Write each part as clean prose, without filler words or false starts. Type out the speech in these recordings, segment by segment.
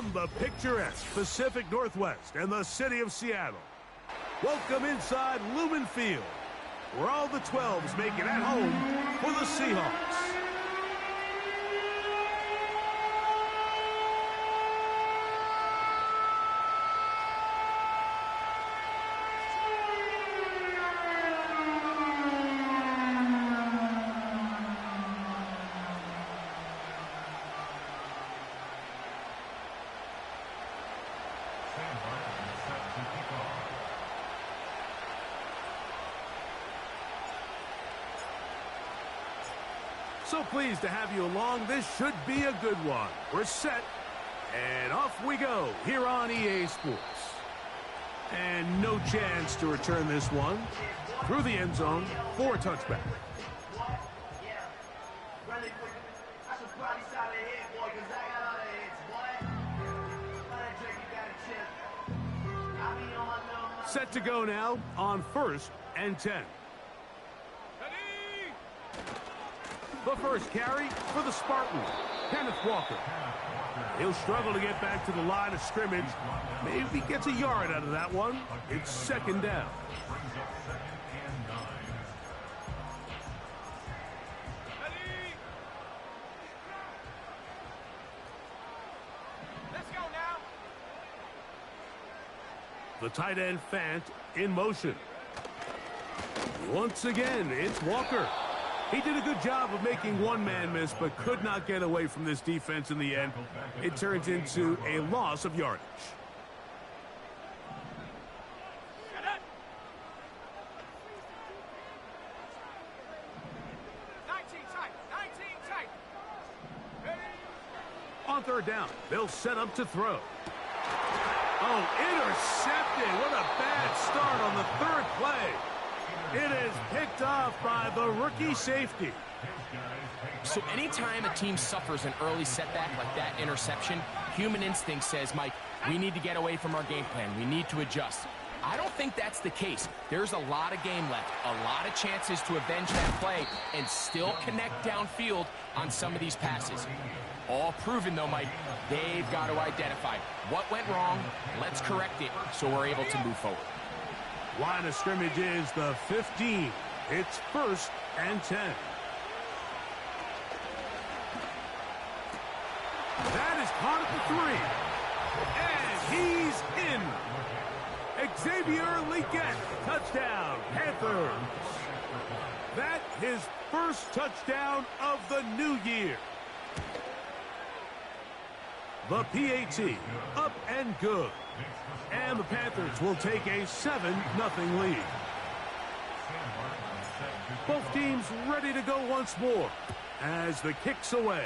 From the picturesque Pacific Northwest and the city of Seattle, welcome inside Lumen Field, where all the 12s make it at home for the Seahawks. So pleased to have you along. This should be a good one. We're set, and off we go here on EA Sports. And no chance to return this one through the end zone for a touchback. Set to go now on 1st and 10. The first carry for the Spartans, Kenneth Walker. He'll struggle to get back to the line of scrimmage. Maybe gets a yard out of that one. It's 2nd down. Let's go now. The tight end Fant in motion. Once again, it's Walker. He did a good job of making one man miss, but could not get away from this defense in the end. It turns into a loss of yardage. On 3rd down, they'll set up to throw. Oh, intercepted. What a bad start on the 3rd play. It is picked off by the rookie safety. So anytime a team suffers an early setback like that interception, human instinct says, Mike, we need to get away from our game plan. We need to adjust. I don't think that's the case. There's a lot of game left, a lot of chances to avenge that play and still connect downfield on some of these passes. All proven, though, Mike, they've got to identify what went wrong. Let's correct it so we're able to move forward. Line of scrimmage is the 15. It's 1st and 10. That is caught at the 3. And he's in. Xavier Legette, touchdown, Panthers. That his first touchdown of the new year. The PAT, up and good. And the Panthers will take a 7-0 lead. Both teams ready to go once more as the kick's away.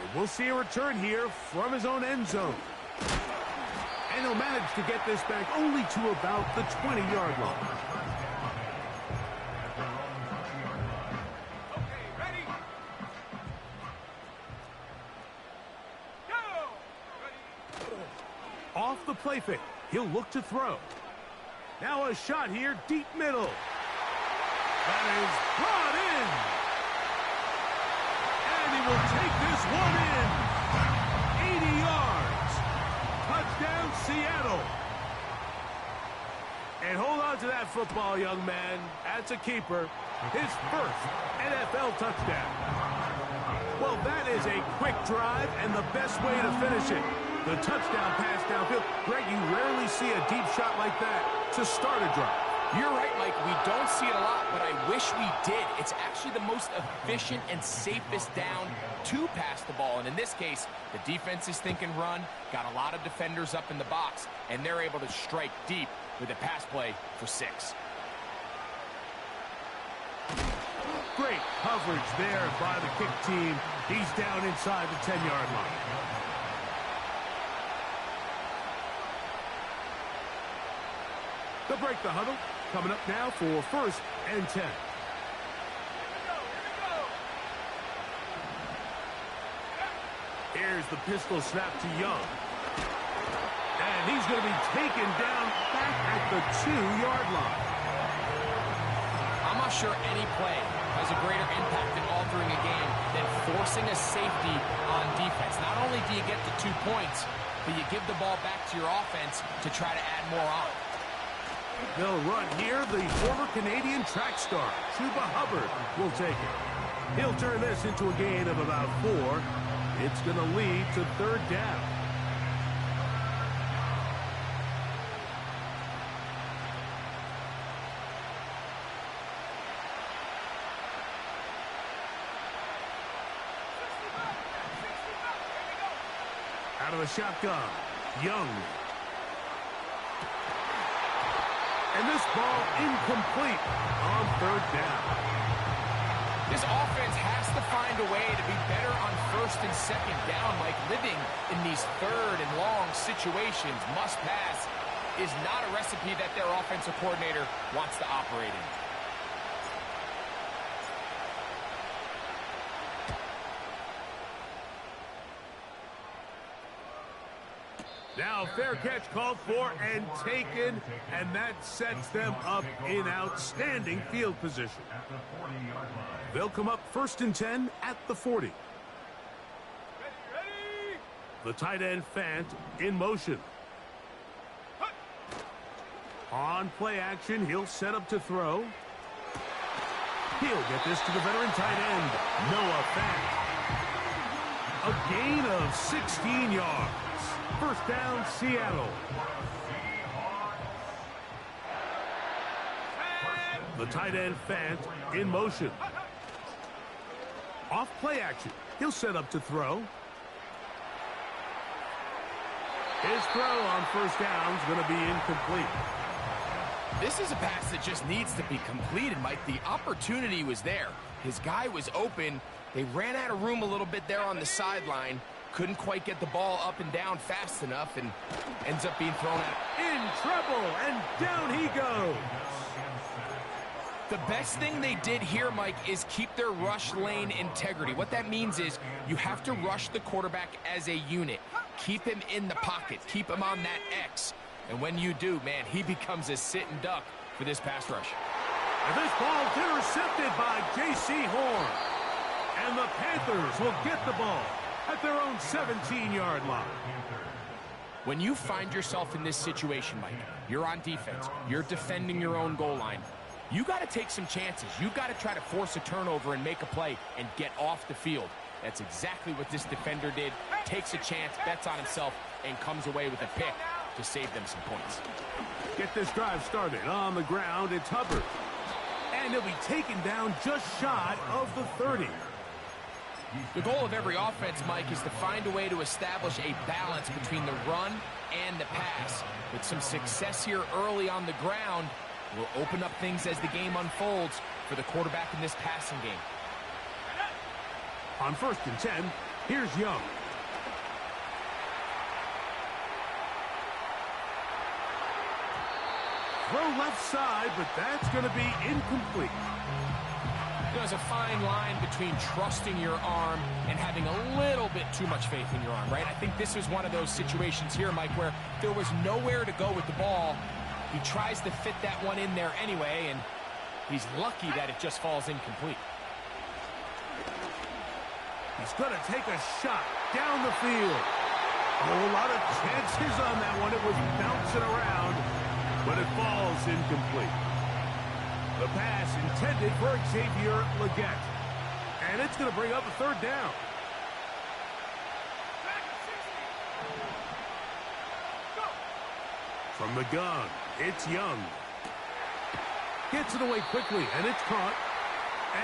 And we'll see a return here from his own end zone. And he'll manage to get this back only to about the 20-yard line. Off the play fake, he'll look to throw. Now a shot here, deep middle. That is brought in. And he will take this one in. 80 yards. Touchdown, Seattle. And hold on to that football, young man. That's a keeper. His first NFL touchdown. Well, that is a quick drive and the best way to finish it. The touchdown pass downfield. Greg, you rarely see a deep shot like that to start a drive. You're right, Mike. We don't see it a lot, but I wish we did. It's actually the most efficient and safest down to pass the ball. And in this case, the defense is thinking run, got a lot of defenders up in the box, and they're able to strike deep with a pass play for 6. Great coverage there by the kick team. He's down inside the 10-yard line. They'll break the huddle. Coming up now for 1st and 10. Here's the pistol snap to Young. And he's going to be taken down back at the 2-yard line. I'm not sure any play has a greater impact in altering a game than forcing a safety on defense. Not only do you get the 2 points, but you give the ball back to your offense to try to add more on. They'll run here. The former Canadian track star, Chuba Hubbard, will take it. He'll turn this into a gain of about 4. It's going to lead to 3rd down. Out of the shotgun, Young. And this ball incomplete on 3rd down. This offense has to find a way to be better on 1st and 2nd down. Like, living in these 3rd and long situations, must pass, is not a recipe that their offensive coordinator wants to operate in. Now fair catch called for and taken, and that sets them up in outstanding field position. They'll come up 1st and 10 at the 40. The tight end Fant in motion. On play action, he'll set up to throw. He'll get this to the veteran tight end, Noah Fant. A gain of 16 yards. 1st down, Seattle. The tight end Fant in motion. Off play action. He'll set up to throw. His throw on 1st down is going to be incomplete. This is a pass that just needs to be completed, Mike. The opportunity was there. His guy was open. They ran out of room a little bit there on the sideline. Couldn't quite get the ball up and down fast enough, and ends up being thrown out. In trouble, and down he goes. The best thing they did here, Mike, is keep their rush lane integrity. What that means is you have to rush the quarterback as a unit. Keep him in the pocket. Keep him on that X. And when you do, man, he becomes a sitting duck for this pass rush. And this ball's intercepted by J.C. Horn. And the Panthers will get the ball at their own 17-yard line. When you find yourself in this situation, Mike, you're on defense, you're defending your own goal line, you got to take some chances. You got to try to force a turnover and make a play and get off the field. That's exactly what this defender did. Takes a chance, bets on himself, and comes away with a pick to save them some points. Get this drive started on the ground. It's Hubbard. And he'll be taken down just shy of the 30. The goal of every offense, Mike, is to find a way to establish a balance between the run and the pass. With some success here early on the ground, will open up things as the game unfolds for the quarterback in this passing game. On 1st and 10, here's Young. Throw left side, but that's going to be incomplete. There's a fine line between trusting your arm and having a little bit too much faith in your arm, right? I think this is one of those situations here, Mike, where there was nowhere to go with the ball. He tries to fit that one in there anyway, and he's lucky that it just falls incomplete. He's going to take a shot down the field. A whole lot of chances on that one. It was bouncing around, but it falls incomplete. The pass intended for Xavier Legette. And it's going to bring up a 3rd down. From the gun, it's Young. Gets it away quickly, and it's caught.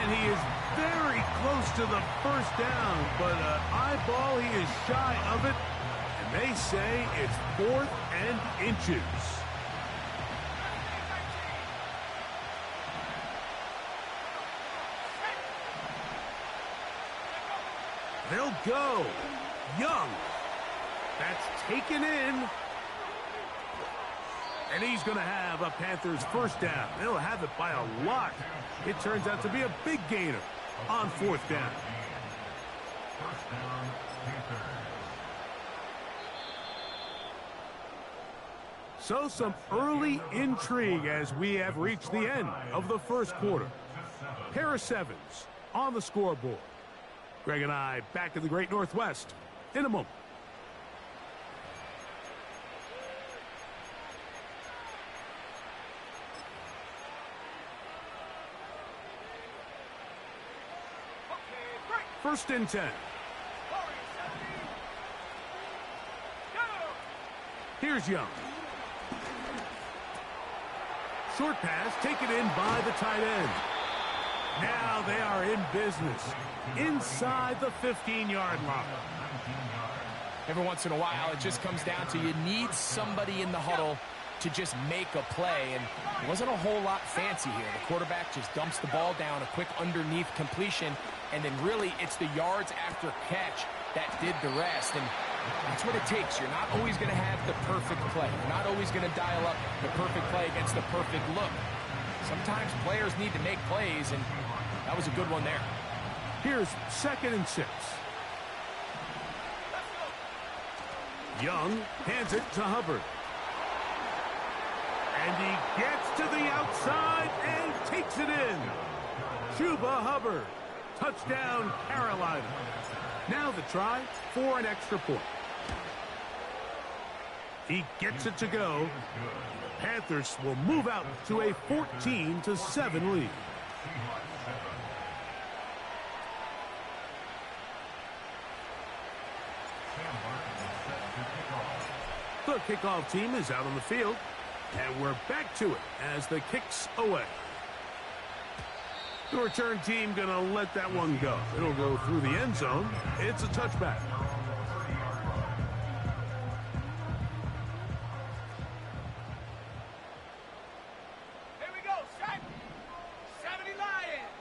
And he is very close to the 1st down, but an eyeball, he is shy of it. And they say it's 4th and inches. They'll go. Young. That's taken in. And he's going to have a Panthers 1st down. They'll have it by a lot. It turns out to be a big gainer on 4th down. So some early intrigue as we have reached the end of the 1st quarter. Pair of sevens on the scoreboard. Greg and I back in the Great Northwest in a moment. First and 10. Here's Young. Short pass taken in by the tight end. Now they are in business inside the 15-yard line. Every once in a while, it just comes down to you need somebody in the huddle to just make a play, and it wasn't a whole lot fancy here. The quarterback just dumps the ball down, a quick underneath completion, and then really it's the yards after catch that did the rest, and that's what it takes. You're not always going to have the perfect play. You're not always going to dial up the perfect play against the perfect look. Sometimes players need to make plays, and that was a good one there. Here's 2nd and 6. Young hands it to Hubbard. And he gets to the outside and takes it in. Chuba Hubbard. Touchdown, Carolina. Now the try for an extra point. He gets it to go. The Panthers will move out to a 14-7 lead. The kickoff team is out on the field, and we're back to it as the kick's away. The return team going to let that one go. It'll go through the end zone. It's a touchback. Here we go, set. 70 Lions.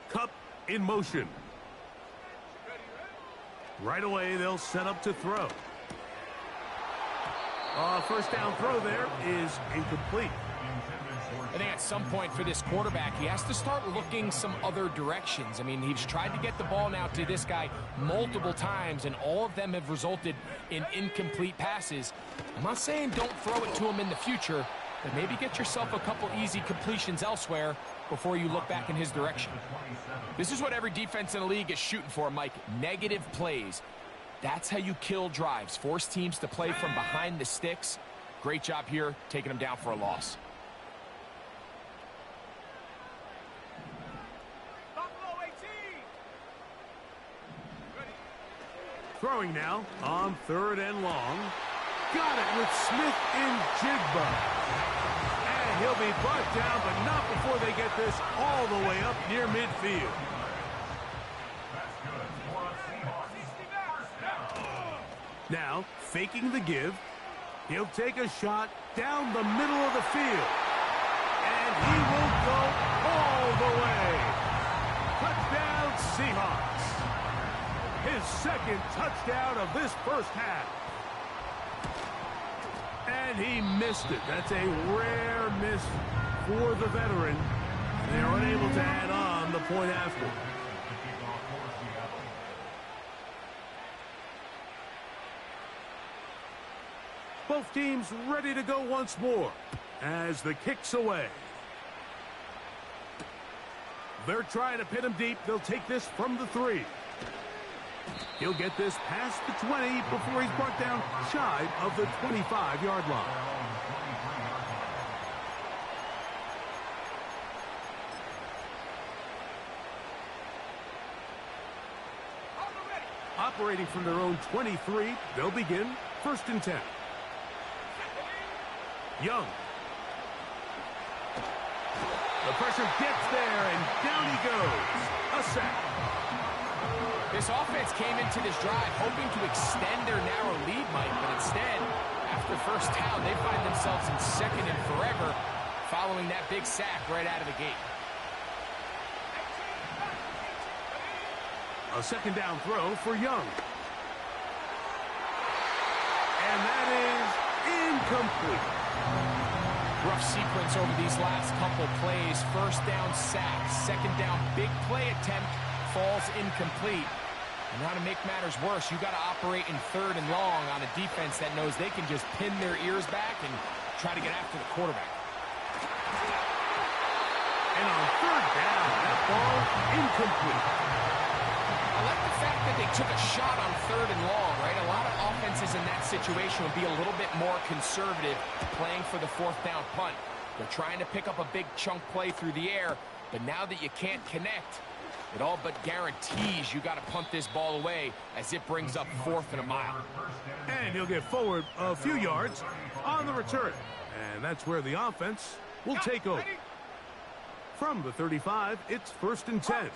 Cup in motion. Right away, they'll set up to throw. First down throw there is incomplete. I think at some point for this quarterback, he has to start looking some other directions. I mean, he's tried to get the ball now to this guy multiple times, and all of them have resulted in incomplete passes. I'm not saying don't throw it to him in the future, but maybe get yourself a couple easy completions elsewhere before you look back in his direction. This is what every defense in the league is shooting for, Mike. Negative plays. That's how you kill drives. Force teams to play from behind the sticks. Great job here, taking them down for a loss. Throwing now on 3rd and long. Got it with Smith in Jigba. And he'll be brought down, but not before they get this all the way up near midfield. Now, faking the give, he'll take a shot down the middle of the field. And he will go all the way. Touchdown, Seahawks. His 2nd touchdown of this first half. And he missed it. That's a rare miss for the veteran. They're unable to add on the point after. Both teams ready to go once more as the kick's away. They're trying to pin him deep. They'll take this from the 3. He'll get this past the 20 before he's brought down shy of the 25-yard line. Operating from their own 23, they'll begin 1st and 10. Young. The pressure gets there, and down he goes. A sack. This offense came into this drive hoping to extend their narrow lead, Mike, but instead, after first down, they find themselves in 2nd and forever following that big sack right out of the gate. A 2nd down throw for Young. And that is incomplete. Rough sequence over these last couple plays. 1st down sack, 2nd down big play attempt, falls incomplete. And now to make matters worse, you got to operate in 3rd and long on a defense that knows they can just pin their ears back and try to get after the quarterback. And on 3rd down, that Ball incomplete. I like the fact that they took a shot on 3rd and long, right? A lot of offenses in that situation would be a little bit more conservative playing for the 4th down punt. They're trying to pick up a big chunk play through the air, but now that you can't connect, it all but guarantees you got to punt this ball away as it brings up 4th and a mile. And he'll get forward a few yards on the return. And that's where the offense will take over. From the 35, it's 1st and 10.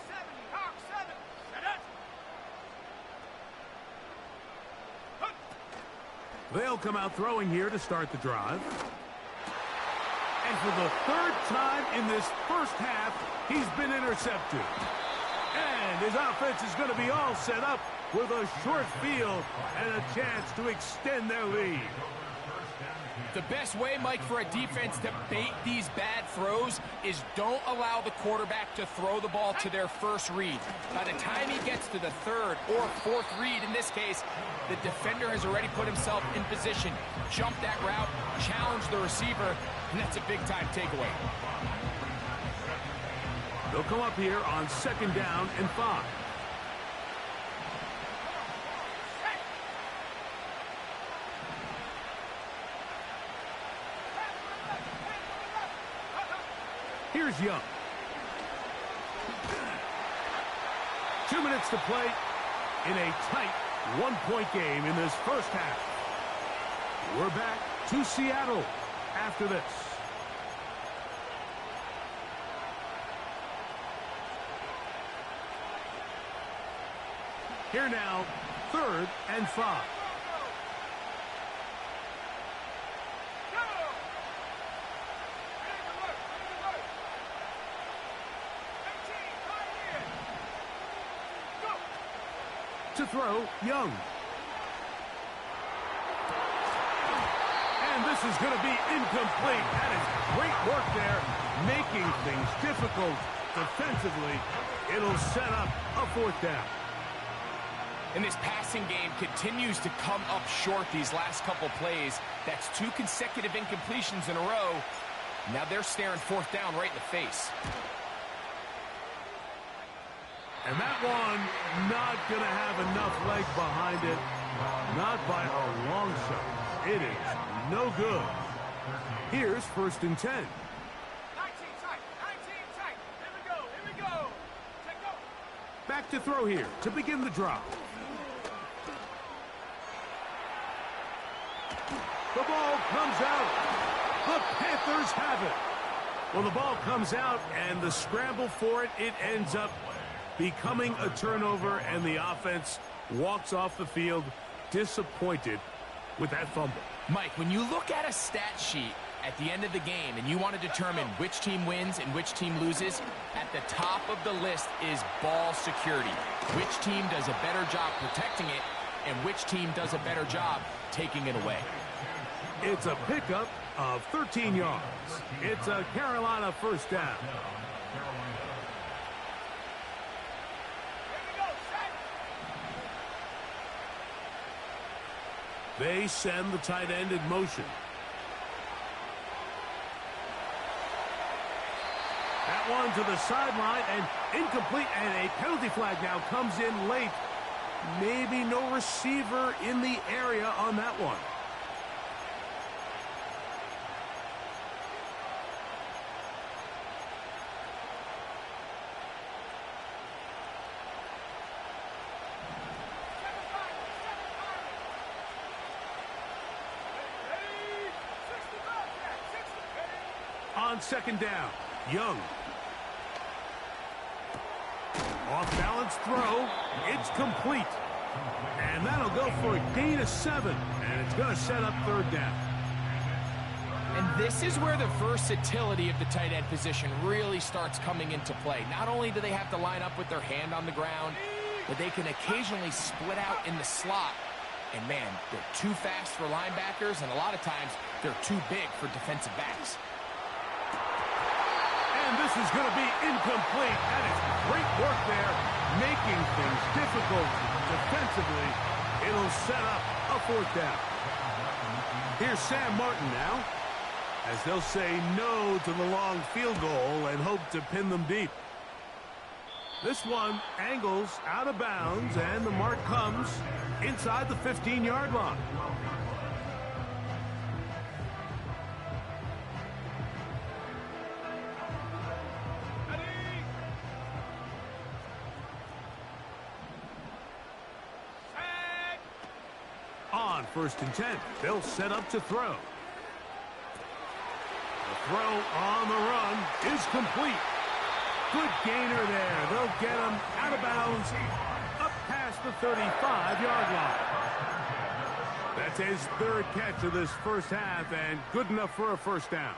They'll come out throwing here to start the drive. And for the 3rd time in this first half, he's been intercepted. And his offense is going to be all set up with a short field and a chance to extend their lead. The best way, Mike, for a defense to bait these bad throws is don't allow the quarterback to throw the ball to their first read. By the time he gets to the 3rd or 4th read, in this case, the defender has already put himself in position, jump that route, challenge the receiver, and that's a big-time takeaway. They'll come up here on 2nd down and 5. Here's Young. 2 minutes to play in a tight one-point game in this first half. We're back to Seattle after this. Here now, 3rd and 5. To throw, Young. And this is going to be incomplete. That is great work there, making things difficult defensively. It'll set up a 4th down. And this passing game continues to come up short these last couple plays. That's 2 consecutive incompletions in a row. Now they're staring 4th down right in the face. And that one not going to have enough leg behind it. Not by a long shot. It is no good. Here's 1st and 10. 19 tight. 19 tight. Here we go. Take go. Back to throw here to begin the drive. The ball comes out. The Panthers have it. Well, the ball comes out, and the scramble for it, it ends up becoming a turnover, and the offense walks off the field disappointed with that fumble. Mike, when you look at a stat sheet at the end of the game and you want to determine which team wins and which team loses, at the top of the list is ball security. Which team does a better job protecting it and which team does a better job taking it away. It's a pickup of 13 yards. It's a Carolina 1st down. They send the tight end in motion. That one to the sideline and incomplete, and a penalty flag now comes in late. Maybe no receiver in the area on that one. On 2nd down, Young. Off-balance throw. It's complete. And that'll go for a gain of 7. And it's going to set up 3rd down. And this is where the versatility of the tight end position really starts coming into play. Not only do they have to line up with their hand on the ground, but they can occasionally split out in the slot. And, man, they're too fast for linebackers, and a lot of times they're too big for defensive backs. And this is going to be incomplete. That is great work there, making things difficult defensively. It'll set up a 4th down. Here's Sam Martin now, as they'll say no to the long field goal and hope to pin them deep. This one angles out of bounds, and the mark comes inside the 15-yard line. On 1st and 10, they'll set up to throw. The throw on the run is complete. Good gainer there. They'll get him out of bounds, up past the 35-yard line. That's his 3rd catch of this first half, and good enough for a first down.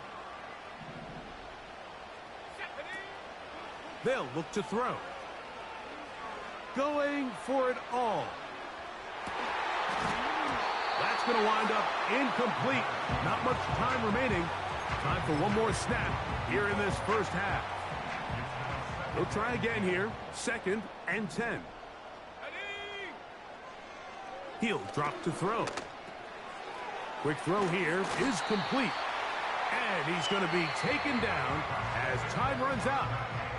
They'll look to throw. Going for it all. That's going to wind up incomplete. Not much time remaining. Time for one more snap here in this first half. They'll try again here. 2nd and 10. He'll drop to throw. Quick throw here is complete. And he's going to be taken down as time runs out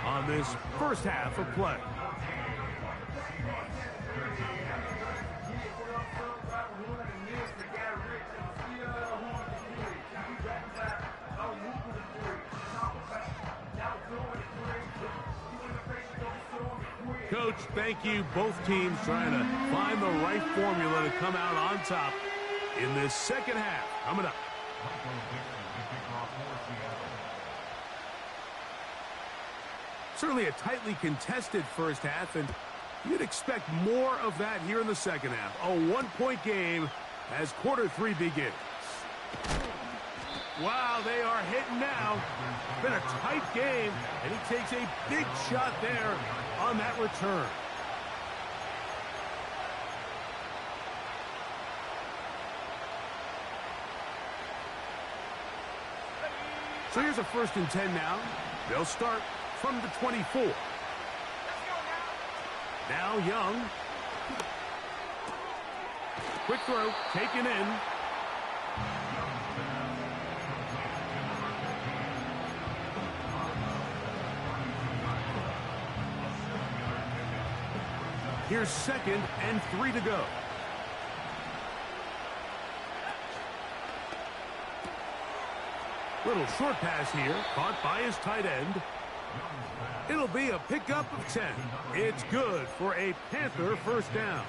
on this first half of play. Coach, thank you. Both teams trying to find the right formula to come out on top in this second half. Coming up. Certainly a tightly contested first half, and you'd expect more of that here in the second half. A one-point game as quarter 3 begins. Wow, they are hitting now. Been a tight game, and he takes a big shot there on that return. So here's a 1st and 10 now. They'll start from the 24. Now Young. Quick throw, taken in. Here's 2nd and 3 to go. Little short pass here, caught by his tight end. It'll be a pickup of 10. It's good for a Panther first down.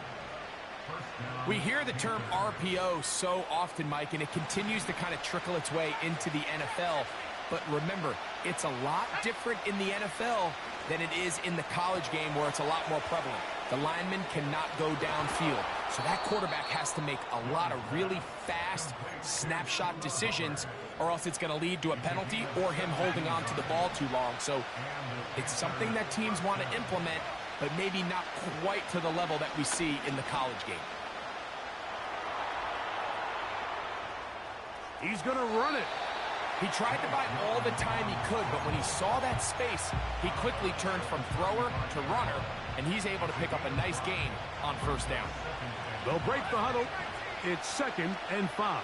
We hear the term RPO so often, Mike, and it continues to kind of trickle its way into the NFL. But remember, it's a lot different in the NFL than it is in the college game where it's a lot more prevalent. The lineman cannot go downfield. So that quarterback has to make a lot of really fast snapshot decisions, or else it's going to lead to a penalty or him holding on to the ball too long. So it's something that teams want to implement, but maybe not quite to the level that we see in the college game. He's going to run it. He tried to buy all the time he could, but when he saw that space, he quickly turned from thrower to runner, and he's able to pick up a nice gain on first down. They'll break the huddle. It's 2nd and 5.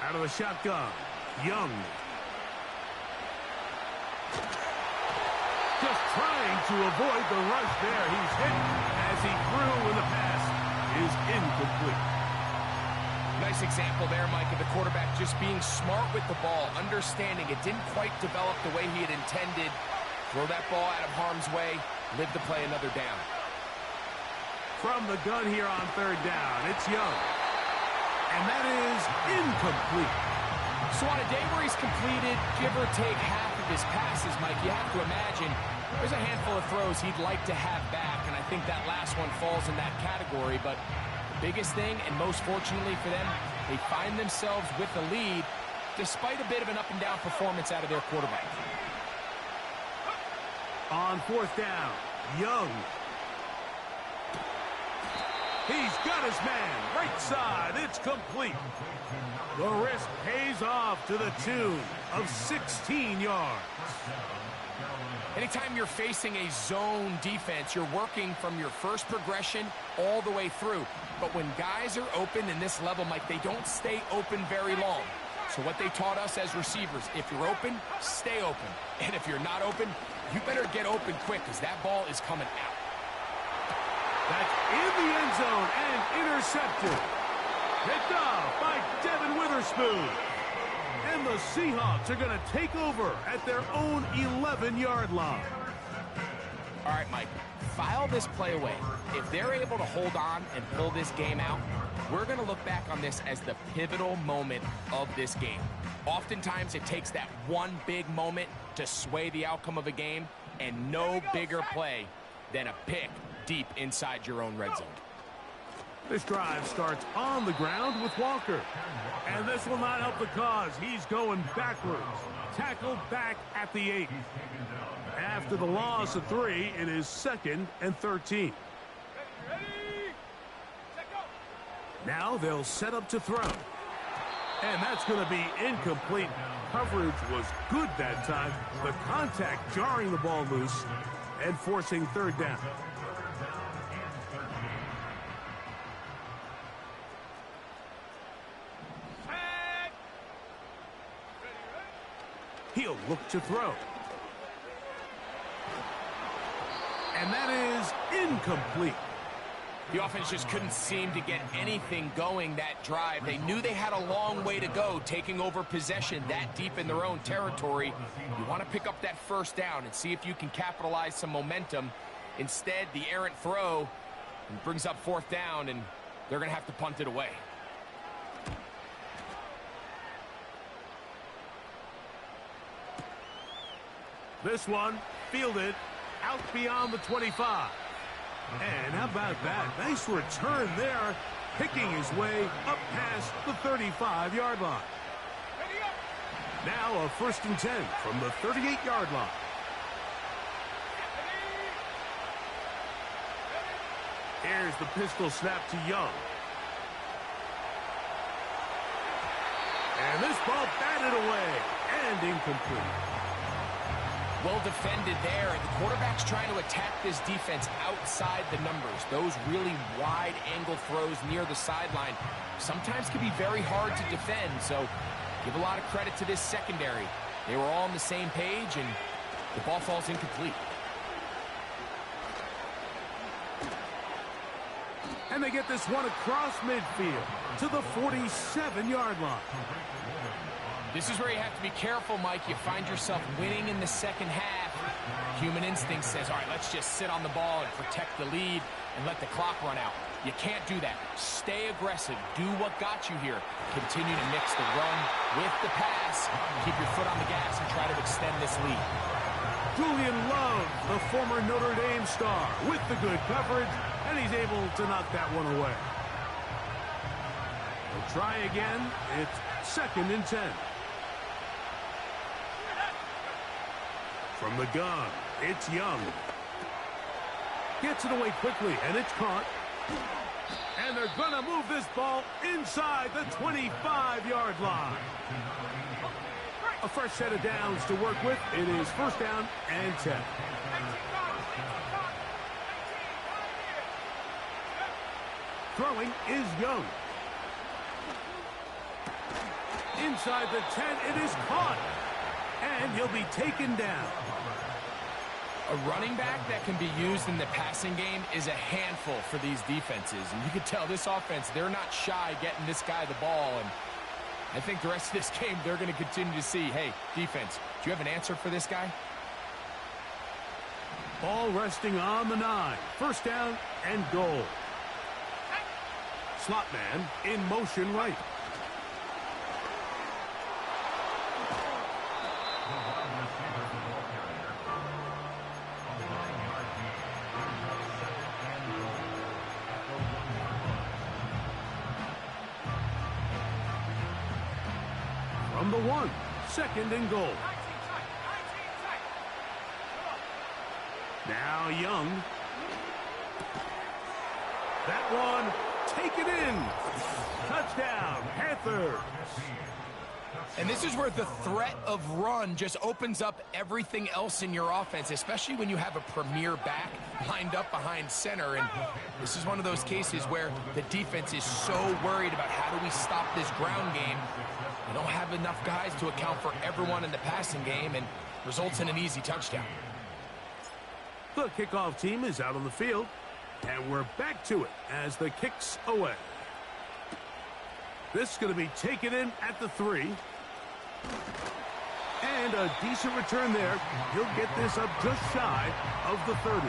Out of the shotgun, Young. Just trying to avoid the rush there. He's hit as he threw when the pass is incomplete. Nice example there, Mike, of the quarterback just being smart with the ball, understanding it didn't quite develop the way he had intended. Throw that ball out of harm's way, live to play another down. From the gun here on 3rd down, it's Young. And that is incomplete. So on a day where he's completed, give or take half of his passes, Mike, you have to imagine there's a handful of throws he'd like to have back, and I think that last one falls in that category. But the biggest thing, and most fortunately for them, they find themselves with the lead despite a bit of an up-and-down performance out of their quarterback. On 4th down, Young. He's got his man, right side, it's complete. The risk pays off to the tune of 16 yards. Anytime you're facing a zone defense, you're working from your first progression all the way through. But when guys are open in this level, Mike, they don't stay open very long. So what they taught us as receivers, if you're open, stay open. And if you're not open, you better get open quick because that ball is coming out. That's in the end zone and intercepted. Picked off by Devin Witherspoon. And the Seahawks are going to take over at their own 11-yard line. All right, Mike, file this play away. If they're able to hold on and pull this game out, we're going to look back on this as the pivotal moment of this game. Oftentimes, it takes that one big moment to sway the outcome of a game, and no bigger play than a pick deep inside your own red zone. This drive starts on the ground with Walker. And this will not help the cause. He's going backwards. Tackled back at the 8. After the loss of 3, it is 2nd and 13. Now they'll set up to throw. And that's going to be incomplete. Coverage was good that time. The contact jarring the ball loose and forcing 3rd down. He'll look to throw. And that is incomplete. The offense just couldn't seem to get anything going that drive. They knew they had a long way to go, taking over possession that deep in their own territory. You want to pick up that 1st down and see if you can capitalize some momentum. Instead, the errant throw brings up 4th down, and they're going to have to punt it away. This one fielded out beyond the 25. And how about that? Nice return there, picking his way up past the 35-yard line. Now a 1st and 10 from the 38-yard line. Here's the pistol snap to Young. And this ball batted away and incomplete. Well defended there, and the quarterback's trying to attack this defense outside the numbers. Those really wide angle throws near the sideline sometimes can be very hard to defend, so give a lot of credit to this secondary. They were all on the same page, and the ball falls incomplete. And they get this one across midfield to the 47-yard line. This is where you have to be careful, Mike. You find yourself winning in the second half. Human instinct says, all right, let's just sit on the ball and protect the lead and let the clock run out. You can't do that. Stay aggressive. Do what got you here. Continue to mix the run with the pass. Keep your foot on the gas and try to extend this lead. Julian Love, the former Notre Dame star, with the good coverage, and he's able to knock that one away. We'll try again. It's 2nd and 10. From the gun, it's Young. Gets it away quickly, and it's caught. And they're going to move this ball inside the 25-yard line. A fresh set of downs to work with. It is 1st down and 10. Throwing is Young. Inside the 10, it is caught. And he'll be taken down. A running back that can be used in the passing game is a handful for these defenses. And you can tell this offense, they're not shy getting this guy the ball. And I think the rest of this game, they're going to continue to see, hey, defense, do you have an answer for this guy? Ball resting on the 9. 1st down and goal. Slot man in motion right. From the 1, 2nd and goal. Now Young. That one, take it in. Touchdown, Panthers. And this is where the threat of run just opens up everything else in your offense, especially when you have a premier back lined up behind center. And this is one of those cases where the defense is so worried about how do we stop this ground game. They don't have enough guys to account for everyone in the passing game, and results in an easy touchdown. The kickoff team is out on the field, and we're back to it as the kick's away. This is going to be taken in at the 3. And a decent return there. He'll get this up just shy of the 30.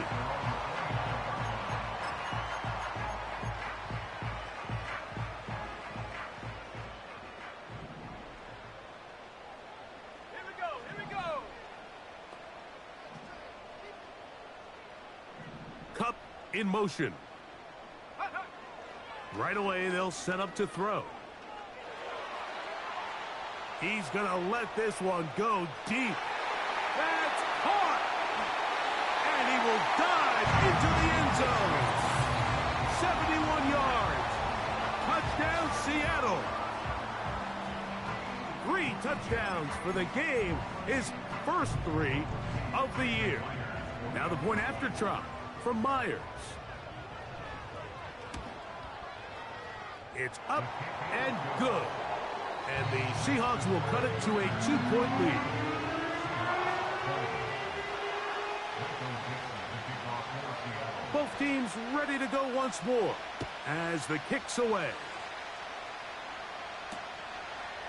Here we go, here we go. Cup in motion. Right away, they'll set up to throw. He's going to let this one go deep. That's caught! And he will dive into the end zone. 71 yards. Touchdown, Seattle. 3 touchdowns for the game. His first 3 of the year. Now the point after try from Myers. It's up and good. And the Seahawks will cut it to a 2-point lead. Both teams ready to go once more as the kick's away.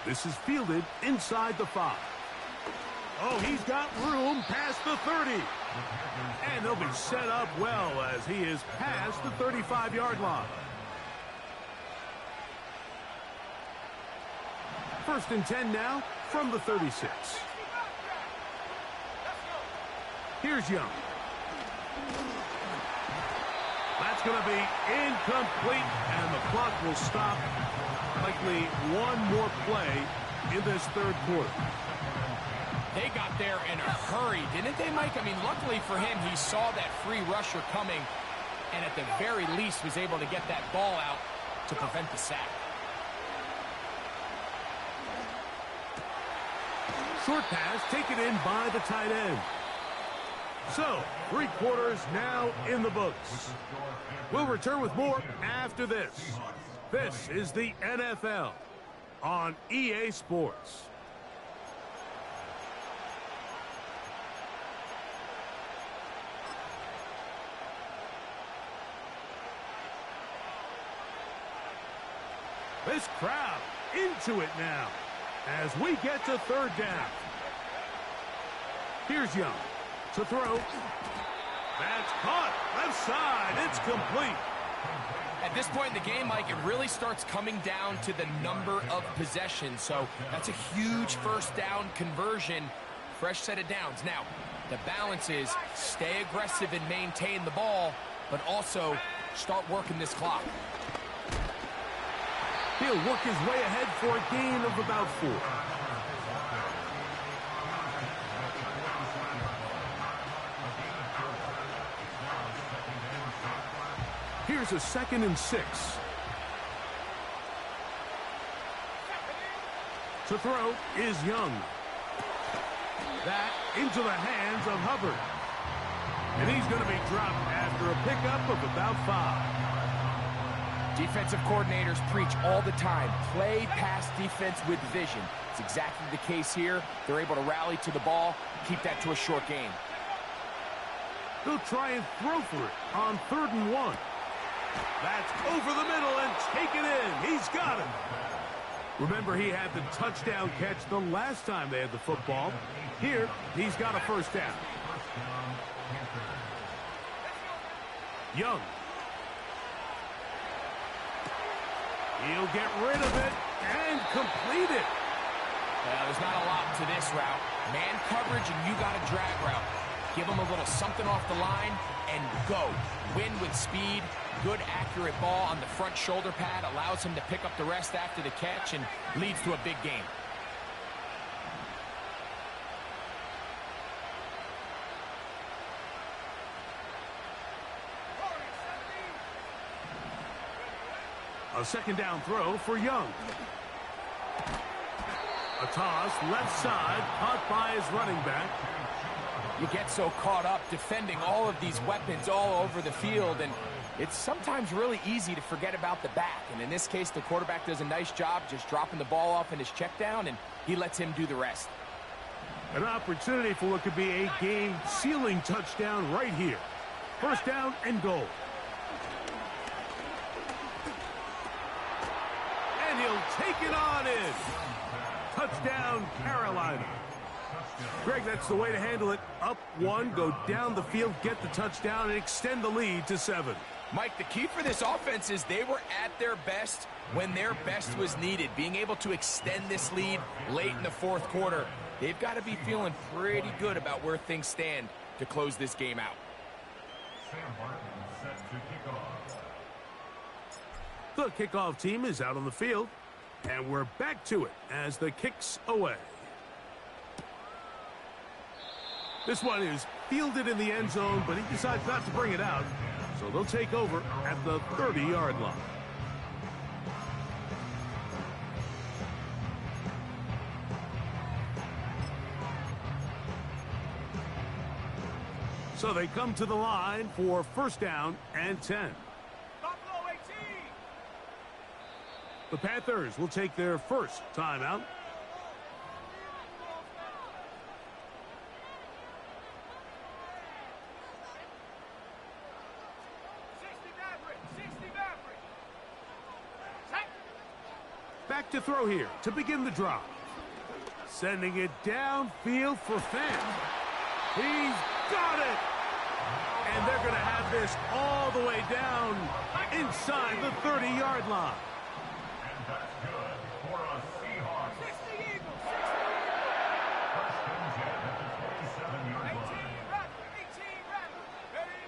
This is fielded inside the 5. Oh, he's got room past the 30. And they'll be set up well as he is past the 35-yard line. First and 10 now from the 36. Here's Young. That's going to be incomplete, and the clock will stop. Likely one more play in this third quarter. They got there in a hurry, didn't they, Mike? I mean, luckily for him, he saw that free rusher coming, and at the very least was able to get that ball out to prevent the sack. Short pass taken in by the tight end. So, 3 quarters now in the books. We'll return with more after this. This is the NFL on EA Sports. This crowd into it now as we get to third down. Here's Young to throw. That's caught. Left side. It's complete. At this point in the game, Mike, it really starts coming down to the number of possessions. So that's a huge first down conversion. Fresh set of downs. Now, the balance is stay aggressive and maintain the ball, but also start working this clock. He'll work his way ahead for a gain of about 4. Here's a 2nd and 6. To throw is Young. That into the hands of Hubbard. And he's going to be dropped after a pickup of about 5. Defensive coordinators preach all the time, play pass defense with vision. It's exactly the case here. They're able to rally to the ball, keep that to a short game. He'll try and throw for it on 3rd and 1. That's over the middle and taken in. He's got it. Remember, he had the touchdown catch the last time they had the football. Here, he's got a first down. Young. He'll get rid of it and complete it. There's not a lot to this route. Man coverage, and you got a drag route. Give him a little something off the line and go. Win with speed. Good, accurate ball on the front shoulder pad. Allows him to pick up the rest after the catch and leads to a big game. A 2nd down throw for Young. A toss left side, caught by his running back. You get so caught up defending all of these weapons all over the field, and It's sometimes really easy to forget about the back, and in this case, the quarterback does a nice job just dropping the ball off in his check down, and he lets him do the rest. An opportunity for what could be a game-sealing touchdown right here. First down and goal. And he'll take it on in. Touchdown, Carolina. Greg, that's the way to handle it. Up one, go down the field, get the touchdown, and extend the lead to 7. Mike, the key for this offense is they were at their best when their best was needed. Being able to extend this lead late in the fourth quarter, they've got to be feeling pretty good about where things stand to close this game out. The kickoff team is out on the field, and we're back to it as the kick's away. This one is fielded in the end zone, but he decides not to bring it out, so they'll take over at the 30-yard line. So they come to the line for first down and 10. Buffalo 18. The Panthers will take their first timeout. Back to throw here to begin the drive. Sending it downfield for Fant. He's got it! And they're going to have this all the way down inside the 30-yard line. And that's good for a Seahawks. 60 Eagles. First and 10 at the 27-yard 18 line. Rattler. 18 Rattler. Ready?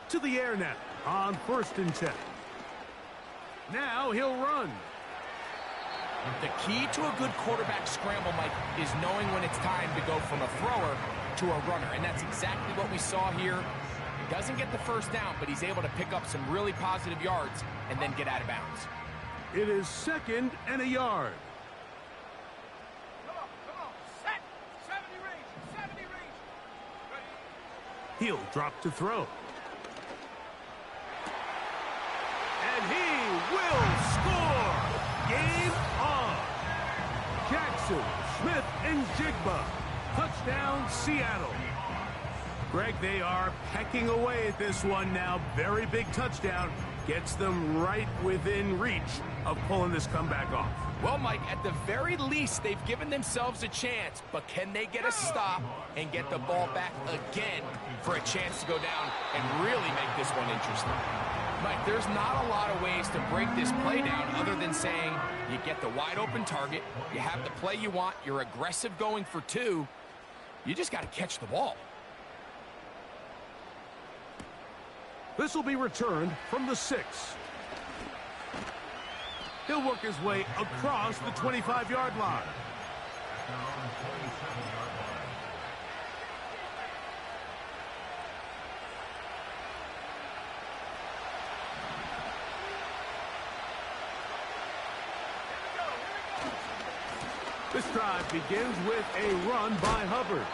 To the air now on first and 10. Now he'll run. The key to a good quarterback scramble, Mike, is knowing when it's time to go from a thrower to a runner, and that's exactly what we saw here. He doesn't get the first down, but he's able to pick up some really positive yards and then get out of bounds. It is second and a yard. Come on. Set. 70 range. 70 range. Ready? He'll drop to throw. And he will score! Game on! Jackson, Smith, and Jigba. Touchdown, Seattle. Greg, they are pecking away at this one now. Very big touchdown. Gets them right within reach of pulling this comeback off. Well, Mike, at the very least, they've given themselves a chance, but can they get a stop and get the ball back again for a chance to go down and really make this one interesting? Mike, there's not a lot of ways to break this play down other than saying you get the wide open target, you have the play you want, you're aggressive going for 2, you just got to catch the ball. This will be returned from the 6. He'll work his way across the 25-yard line. This drive begins with a run by Hubbard.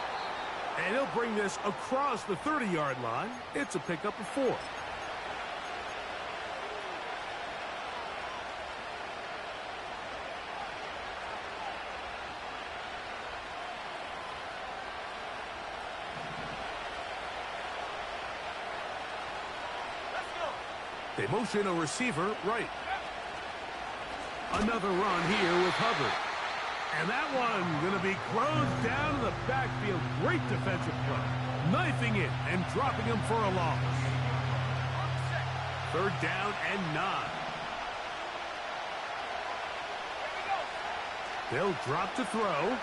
And he'll bring this across the 30-yard line. It's a pickup of 4. They motion a receiver right. Another run here with Hubbard. And that one going to be closed down to the backfield. Great defensive play. Knifing it and dropping him for a loss. Third down and 9. They'll drop to throw.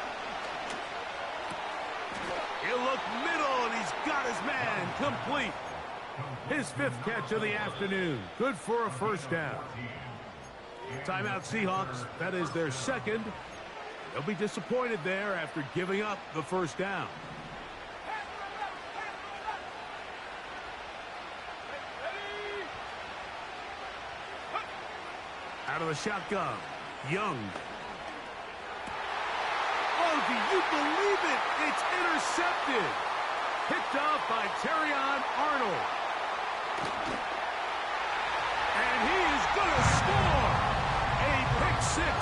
He'll look middle, and he's got his man complete. His 5th catch of the afternoon. Good for a first down. Timeout Seahawks. That is their 2nd. They'll be disappointed there after giving up the first down. Out of the shotgun, Young. Oh, do you believe it? It's intercepted. Picked up by Terrion Arnold. gonna score! A pick six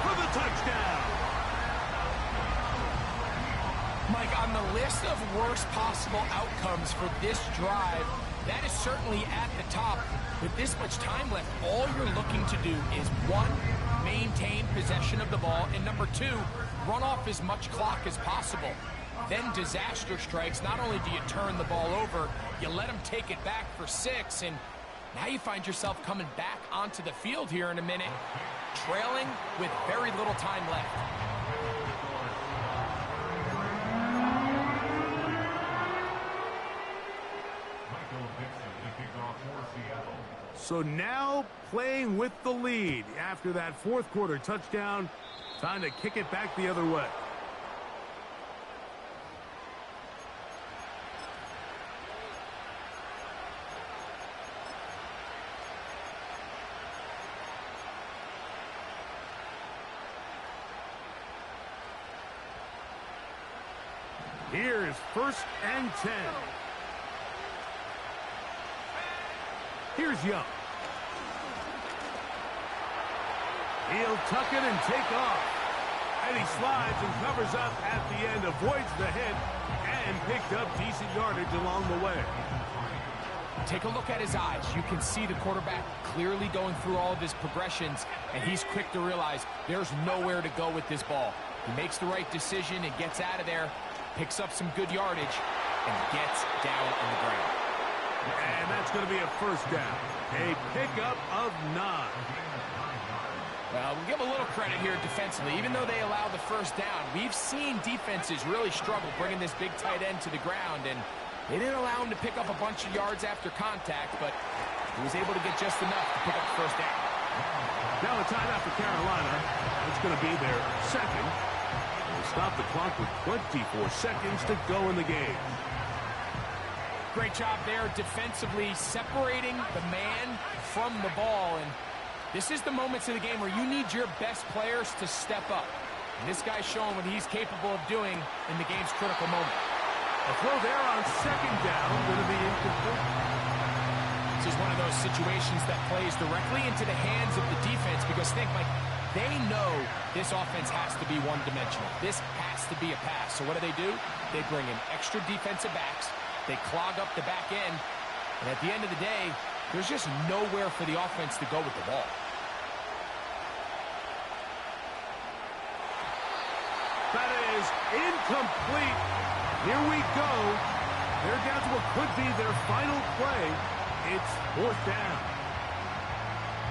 for the touchdown. Mike, on the list of worst possible outcomes for this drive, that is certainly at the top. With this much time left, all you're looking to do is, one, maintain possession of the ball, and number two, run off as much clock as possible. Then disaster strikes. Not only do you turn the ball over, you let them take it back for six, and now you find yourself coming back onto the field here in a minute, trailing with very little time left. So now playing with the lead after that fourth quarter touchdown. Time to kick it back the other way. Here's 1st and 10. Here's Young. He'll tuck it and take off. And he slides and covers up at the end, avoids the hit, and picked up decent yardage along the way. Take a look at his eyes. You can see the quarterback clearly going through all of his progressions, and he's quick to realize there's nowhere to go with this ball. He makes the right decision and gets out of there, picks up some good yardage, and gets down on the ground. And that's going to be a first down. A pickup of 9. Well, we'll give a little credit here defensively. Even though they allow the first down, we've seen defenses really struggle bringing this big tight end to the ground, and they didn't allow him to pick up a bunch of yards after contact, but he was able to get just enough to pick up the first down. Now a timeout for Carolina. It's going to be their second. We'll stop the clock with 24 seconds to go in the game. Great job there defensively, separating the man from the ball. And this is the moments of the game where you need your best players to step up. And this guy's showing what he's capable of doing in the game's critical moment. A throw there on 2nd down, going to be incomplete. This is one of those situations that plays directly into the hands of the defense, because think, like, they know this offense has to be one-dimensional. This has to be a pass. So what do? They bring in extra defensive backs. They clog up the back end, and at the end of the day, there's just nowhere for the offense to go with the ball. That is incomplete. Here we go. They're down to what could be their final play. It's 4th down.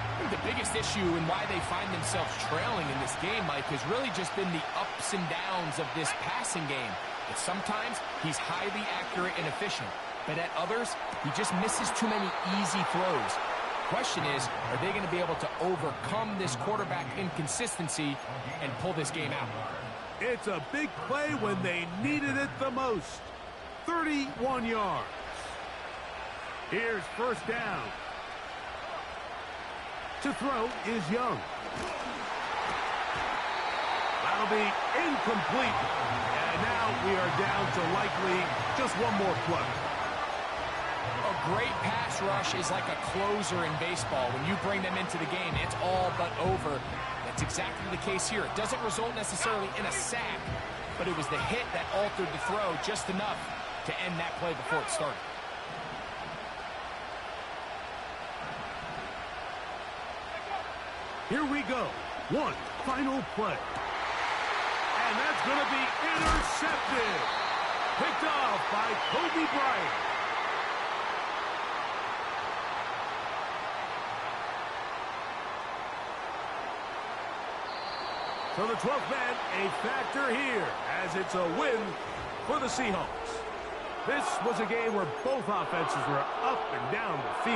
I think the biggest issue and why they find themselves trailing in this game, Mike, has really just been the ups and downs of this passing game. But sometimes he's highly accurate and efficient, but at others, he just misses too many easy throws. Question is, are they going to be able to overcome this quarterback inconsistency and pull this game out? It's a big play when they needed it the most. 31 yards. Here's 1st down. To throw is Young. That'll be incomplete. And now we are down to likely just one more play. A great pass rush is like a closer in baseball. When you bring them into the game, it's all but over. That's exactly the case here. It doesn't result necessarily in a sack, but it was the hit that altered the throw just enough to end that play before it started. Here we go. One final play. And that's going to be intercepted. Picked off by Kobe Bryant. So the 12th man, a factor here, as it's a win for the Seahawks. This was a game where both offenses were up and down the field.